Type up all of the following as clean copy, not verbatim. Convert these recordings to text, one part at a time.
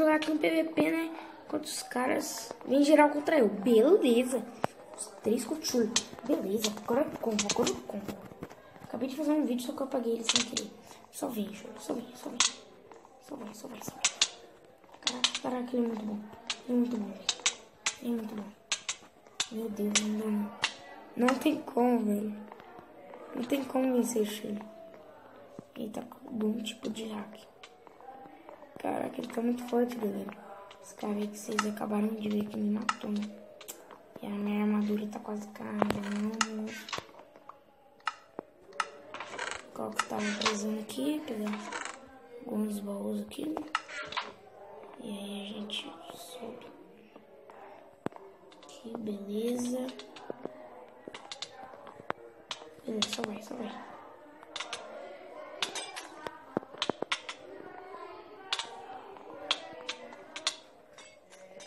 jogar aqui um PVP, né? Enquanto os caras vêm geral contra eu. Beleza. Os 3 contra o beleza. Agora eu combo. Acabei de fazer um vídeo, só que eu apaguei ele sem querer. Só vem, só vem. Caraca, ele é muito bom. Ele é muito bom. Meu Deus, não tem como, velho. Não tem como vencer o Shirley. Ele tá com algum tipo de hack. Caraca, ele tá muito forte, galera. Esse cara aí que vocês acabaram de ver que me matou, né? E a minha armadura tá quase caindo. Qual que tava precisando aqui? Pegar alguns baús aqui. E aí a gente sobe. Aqui, beleza. Beleza, só vai.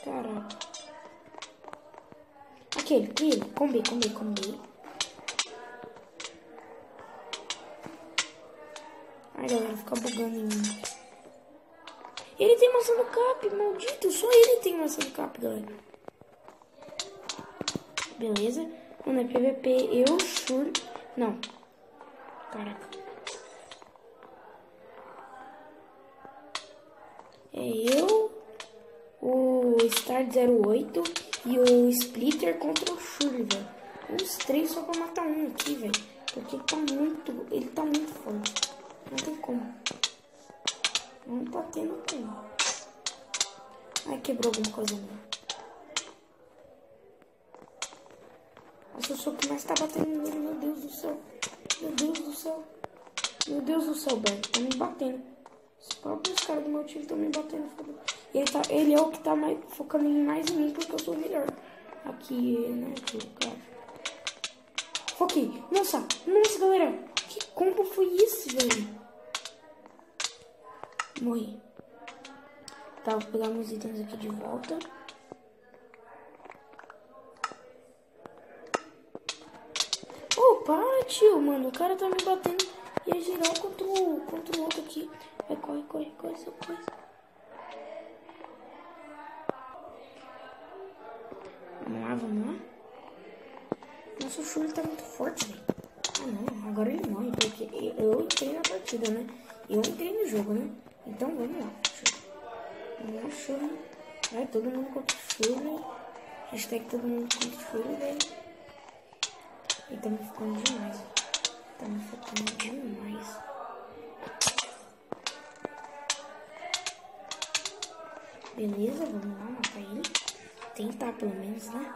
Caraca. Aquele. Combei. Ai, galera, fica bugando em mim. Ele tem maçã do cap, maldito. Só ele tem maçã do cap, galera. Beleza. Mano, é PVP. Eu, Shur. Não. Caraca. É eu, o Star 08 e o Splitter contra o Shuri, velho. Os 3 só pra matar um aqui, velho. Porque ele tá muito forte. Não tem como. Não tá tendo como. Ai, quebrou alguma coisa ali. Nossa, eu sou o que mais tá batendo nele, meu Deus do céu. Meu Deus do céu, velho. Tá me batendo. Os próprios caras do meu time estão me batendo. Ele é o que tá mais focando mais em mim porque eu sou o melhor. Aqui, né, cara. Foquei. Nossa, galera. Que combo foi esse, velho? Morri. Tá, vou pegar meus itens aqui de volta. Oh, para, tio, mano. O cara tá me batendo. E é geral contra o outro aqui. Vai, corre, seu coisa. Vamos lá. Nossa, o Shuri tá muito forte, velho. Ah, não. Agora ele morre, porque eu entrei na partida, né? Eu entrei no jogo, né? Então, vamos lá. Vamos lá, Shuri. Vai, todo mundo contra o Shuri. Hashtag todo mundo contra o Shuri, velho. Ele tá me focando demais. Beleza, vamos lá, matar ele. Tentar pelo menos, né?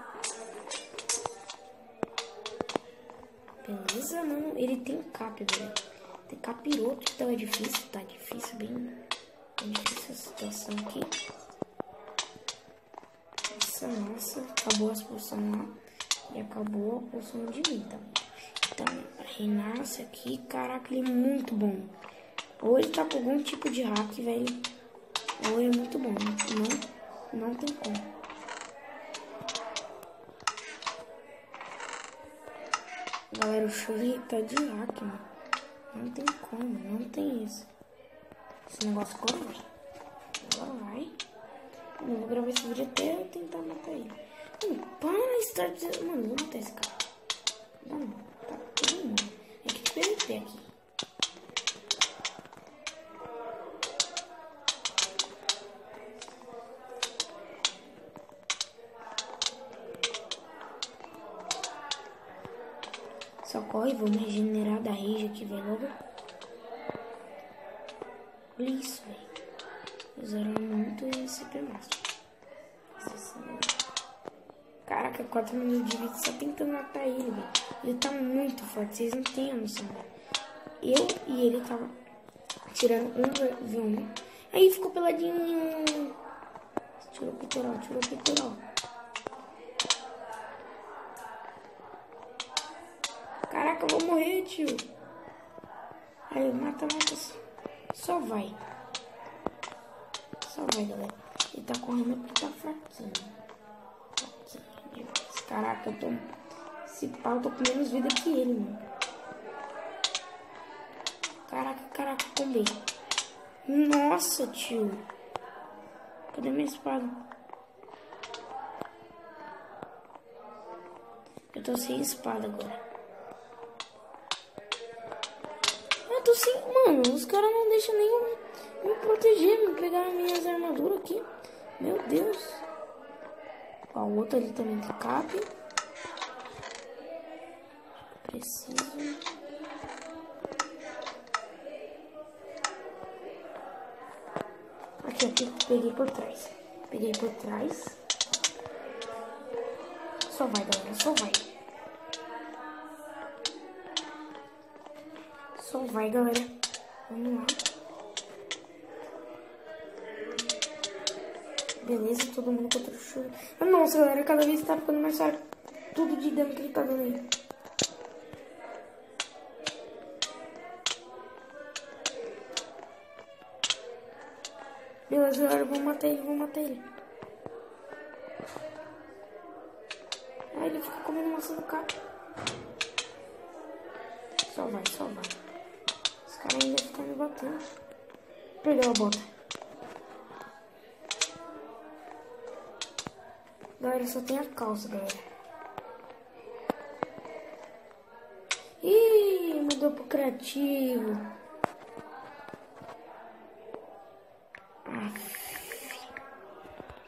Beleza, não. Ele tem cap, velho. Tem capiroto, então é difícil. Tá difícil, bem difícil a situação aqui. Nossa, acabou as poções lá. E acabou a poção de vida. Então, renasce aqui. Caraca, ele é muito bom. Ou ele tá com algum tipo de hack, velho. Ou ele é muito bom. Não tem como. Galera, o Shuri tá de hack, mano. Não tem como, não tem isso. Esse negócio corre. Agora vai. Eu vou gravar esse vídeo até eu tentar matar ele. Mano, para estar dizendo. Mano, vou matar esse cara. Não, tá todo mundo. É que PVP aqui. Só corre, vamos regenerar da rage aqui, velho, logo. Olha isso, velho. Usaram muito esse pedaço. Caraca, 4 minutos de vida só tentando matar ele, velho. Ele tá muito forte, vocês não têm a noção, velho. Eu e ele tava tirando um V1. Aí ficou peladinho. Tirou o peitoral. Caraca, eu vou morrer, tio. Aí, mata. Só vai, galera. Ele tá correndo porque tá fraquinho. Caraca, esse pau, eu tô com menos vida que ele, mano. Caraca, combei. Nossa, tio. Cadê minha espada? Eu tô sem espada agora. Eu tô sem... Mano, os caras não deixam nem me proteger, me pegar minhas armaduras aqui. Meu Deus. Ó, o outro ali também tem cap. Preciso. Aqui, peguei por trás. Peguei por trás. Só vai, galera, só vai. Só vai, galera. Vamos lá. Beleza, todo mundo contra o choro. Ah, nossa, galera, cada vez tá ficando mais forte. Tudo de dano que ele tá dando aí. Beleza, galera, vou matar ele, vou matar ele. Aí ele fica comendo maçã do cara. Só vai, só vai. Os caras ainda ficam me batendo. Perdeu a bota. Galera, só tem a calça, galera. Ih, mudou pro criativo.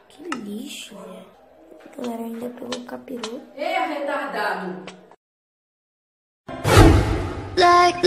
Que lixo, velho. A galera ainda pegou o capiroto. É retardado. Like